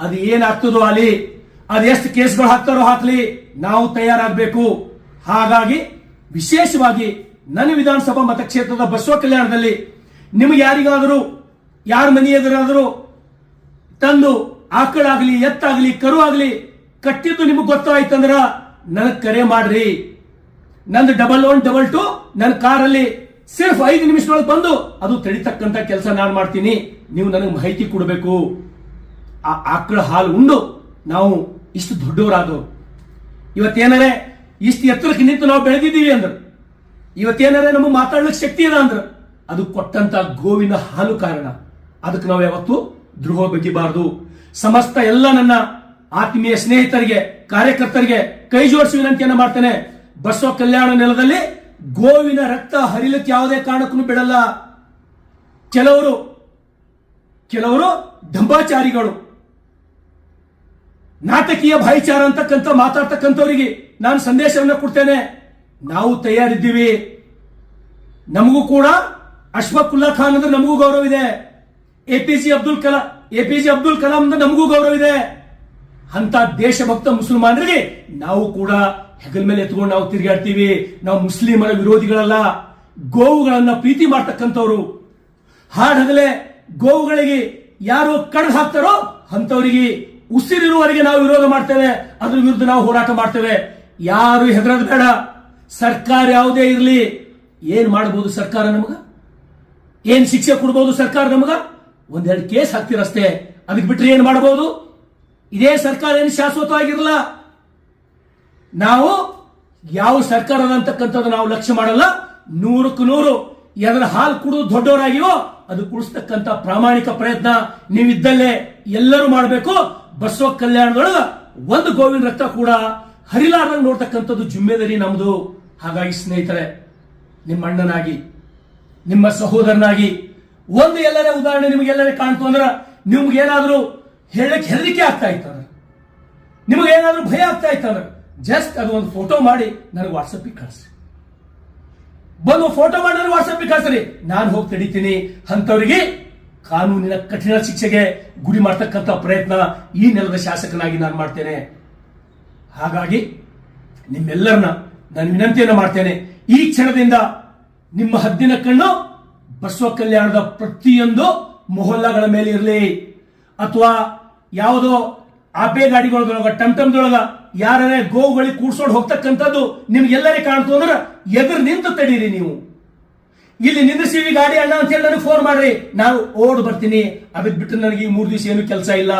ಅದು ಏನಾಗ್ತದೋ ಅಲ್ಲಿ, ಅದು ಎಷ್ಟು ಕೇಸ್ಗಳು ಹಾಕ್ತಾರೋ ಹಾಕ್ಲಿ, ನಾವು ತಯಾರಾಗಬೇಕು. ಹಾಗಾಗಿ ವಿಶೇಷವಾಗಿ ನನ್ನ ವಿಧಾನಸಭಾ ಮತಕ್ಷೇತ್ರದ ಬಸವ ಕಲ್ಯಾಣದಲ್ಲಿ ನಿಮ್ಗೆ ಯಾರಿಗಾದರೂ ಯಾರ ಮನೆ ಎದುರಾದರೂ ತಂದು ಆಕಳಾಗ್ಲಿ ಎತ್ತಾಗ್ಲಿ ಕರು ಆಗ್ಲಿ ಕಟ್ಟಿದ್ದು ನಿಮಗೆ ಗೊತ್ತಾಯ್ತಂದ್ರ ನನಗೆ ಕರೆ ಮಾಡ್ರಿ. ನಂದು 1112 ನನ್ನ ಕಾರಲ್ಲಿ ಸಿರ್ಫ್ 5 ನಿಮಿಷದೊಳಗೆ ಬಂದು ಅದು ತಡಿತಕ್ಕಂತ ಕೆಲಸ ನಾನು ಮಾಡ್ತೀನಿ. ನೀವು ನನಗೆ ಮಾಹಿತಿ ಕೊಡಬೇಕು. ಆ ಆಕಳ ಹಾಲು ಉಂಡು ನಾವು ಇಷ್ಟು ದೊಡ್ಡವರಾದವು. ಇವತ್ತೇನಾರೆ ಇಷ್ಟು ಎತ್ತರಕ್ಕೆ ನಿಂತು ನಾವು ಬೆಳೆದಿದ್ದೀವಿ ಅಂದ್ರೆ, ಇವತ್ತೇನಾರೆ ನಮಗೆ ಮಾತಾಡ್ಲಿಕ್ಕೆ ಶಕ್ತಿ ಇದೆ ಅಂದ್ರೆ ಅದು ಕೊಟ್ಟಂತ ಗೋವಿನ ಹಾಲು ಕಾರಣ. ಅದಕ್ಕೆ ನಾವು ಯಾವತ್ತೂ ದ್ರೋಹ ಬಗೆಬಾರದು. ಸಮಸ್ತ ಎಲ್ಲ ನನ್ನ ಆತ್ಮೀಯ ಸ್ನೇಹಿತರಿಗೆ, ಕಾರ್ಯಕರ್ತರಿಗೆ ಕೈ ಜೋಡಿಸಿ ವಿನಂತಿಯನ್ನು ಮಾಡ್ತೇನೆ. ಬಸವ ಕಲ್ಯಾಣ ನೆಲದಲ್ಲಿ ಗೋವಿನ ರಕ್ತ ಹರಿಲಿಕ್ಕೆ ಯಾವುದೇ ಕಾರಣಕ್ಕೂ ಬಿಡಲ್ಲ. ಕೆಲವರು ದಂಬಾಚಾರಿಗಳು, ನಾಟಕೀಯ ಭಾಯಿಚಾರ ಅಂತಕ್ಕಂಥ ಮಾತಾಡ್ತಕ್ಕಂಥವರಿಗೆ ನಾನು ಸಂದೇಶವನ್ನು ಕೊಡ್ತೇನೆ. ನಾವು ತಯಾರಿದ್ದೀವಿ. ನಮಗೂ ಕೂಡ ಅಶ್ಫಾಕುಲ್ಲಾ ಖಾನ್ ಅಂದ್ರೆ ನಮಗೂ ಗೌರವ ಇದೆ. ಎಪಿಜೆ ಅಬ್ದುಲ್ ಕಲಾಂ ಅಂದ್ರೆ ನಮಗೂ ಗೌರವ ಇದೆ. ಅಂತ ದೇಶಭಕ್ತ ಮುಸಲ್ಮಾನರಿಗೆ ನಾವು ಕೂಡ ಹೆಗಲ ಮೇಲೆ ಎತ್ಕೊಂಡು ನಾವು ತಿರುಗಾಡ್ತೀವಿ. ನಾವು ಮುಸ್ಲಿಮರ ವಿರೋಧಿಗಳಲ್ಲ, ಗೋವುಗಳನ್ನ ಪ್ರೀತಿ ಮಾಡ್ತಕ್ಕಂಥವ್ರು. ಹಾಡಗಲೇ ಗೋವುಗಳಿಗೆ ಯಾರು ಕಡ್ದು ಹಾಕ್ತಾರೋ ಅಂತವರಿಗೆ ಉಸಿರಿರುವವರೆಗೆ ನಾವು ವಿರೋಧ ಮಾಡ್ತೇವೆ. ಅದ್ರ ವಿರುದ್ಧ ನಾವು ಹೋರಾಟ ಮಾಡ್ತೇವೆ. ಯಾರು ಹೆದರೋದು ಬೇಡ. ಸರ್ಕಾರ ಯಾವುದೇ ಇರಲಿ, ಏನ್ ಮಾಡಬಹುದು ಸರ್ಕಾರ ನಮಗ? ಏನ್ ಶಿಕ್ಷೆ ಕೊಡಬಹುದು ಸರ್ಕಾರ ನಮಗ? ಒಂದೆರಡು ಕೇಸ್ ಹಾಕ್ತಿರಷ್ಟೇ. ಅದಕ್ಕೆ ಬಿಟ್ರೆ ಏನ್ ಮಾಡಬಹುದು? ಇದೇ ಸರ್ಕಾರ ಏನು ಶಾಶ್ವತವಾಗಿರಲ್ಲ. ನಾವು ಯಾವ ಸರ್ಕಾರ ಅಂತಕ್ಕಂಥದ್ದು ನಾವು ಲಕ್ಷ್ಯ ಮಾಡಲ್ಲ. 100ಕ್ಕೆ 100 ಎದರ ಹಾಲು ಕುಡಿದು ದೊಡ್ಡವರಾಗಿವೋ ಅದು ಕುಡಿಸ್ತಕ್ಕಂಥ ಪ್ರಾಮಾಣಿಕ ಪ್ರಯತ್ನ ನೀವಿದ್ದಲ್ಲೇ ಎಲ್ಲರೂ ಮಾಡಬೇಕು. ಬಸವ ಕಲ್ಯಾಣದೊಳಗ ಒಂದು ಗೋವಿನ ರಕ್ತ ಕೂಡ ಹರಿಲಾರ್ದಂಗೆ ನೋಡ್ತಕ್ಕಂಥದ್ದು ಜಿಮ್ಮೆದಾರಿ ನಮ್ದು. ಹಾಗಾಗಿ ಸ್ನೇಹಿತರೆ, ನಿಮ್ಮ ಅಣ್ಣನಾಗಿ, ನಿಮ್ಮ ಸಹೋದರನಾಗಿ ಒಂದು ಎಲ್ಲರೇ ಉದಾಹರಣೆ ನಿಮಗೆಲ್ಲರೇ ಕಾಣ್ತು ಅಂದ್ರೆ ನಿಮ್ಗೇನಾದ್ರೂ ಹೇಳಕ್ಕೆ ಹೆದರಿಕೆ ಆಗ್ತಾ ಇತ್ತಂದ್ರೆ, ನಿಮಗೇನಾದ್ರೂ ಭಯ ಆಗ್ತಾ ಇತ್ತಂದ್ರೆ ಜಸ್ಟ್ ಅದು ಒಂದು ಫೋಟೋ ಮಾಡಿ ನನಗೆ ವಾಟ್ಸಪ್ಪಿಗೆ ಕಳಿಸ್ರಿ. ಬಂದು ಫೋಟೋ ಮಾಡಿ ನನಗೆ ವಾಟ್ಸಪ್ಪಿಗೆ ಕಳಿಸ್ರಿ. ನಾನು ಹೋಗಿ ತಡಿತೀನಿ. ಅಂತವರಿಗೆ ಕಾನೂನಿನ ಕಠಿಣ ಶಿಕ್ಷೆಗೆ ಗುರಿ ಮಾಡ್ತಕ್ಕಂಥ ಪ್ರಯತ್ನ ಈ ನೆಲದ ಶಾಸಕನಾಗಿ ನಾನು ಮಾಡ್ತೇನೆ. ಹಾಗಾಗಿ ನಿಮ್ಮೆಲ್ಲರನ್ನ ನಾನು ವಿನಂತಿಯನ್ನು ಮಾಡ್ತೇನೆ, ಈ ಕ್ಷಣದಿಂದ ನಿಮ್ಮ ಹದ್ದಿನ ಕಣ್ಣು ಬಸವ ಕಲ್ಯಾಣದ ಪ್ರತಿಯೊಂದು ಮೊಹಲ್ಲಾಗಳ ಮೇಲೆ ಇರಲಿ, ಅಥವಾ ಯಾವುದೋ ಆಪೆ ಗಾಡಿಗಳೊಳಗ ಟಮ್ಟಮ್ದೊಳಗ ಯಾರೇ ಗೋವುಗಳಿಗೆ ಕೂಡ್ಸೋಡ್ ಹೋಗ್ತಕ್ಕಂಥದ್ದು ನಿಮ್ಗೆಲ್ಲರೇ ಕಾಣ್ತು ಅಂದ್ರೆ ಎದುರು ನಿಂತು ತಡೀರಿ. ನೀವು ಇಲ್ಲಿ ನಿಂದಿಸಿವಿ ಗಾಡಿ ಅಣ್ಣ ಅಂತ ಹೇಳಿ ನನಗೆ ಫೋನ್ ಮಾಡ್ರಿ, ನಾನು ಓಡ್ ಬರ್ತೀನಿ. ಅದಕ್ಕೆ ಬಿಟ್ಟು ನನಗೆ ಈ 3 ದಿವಸ ಏನು ಕೆಲಸ ಇಲ್ಲ.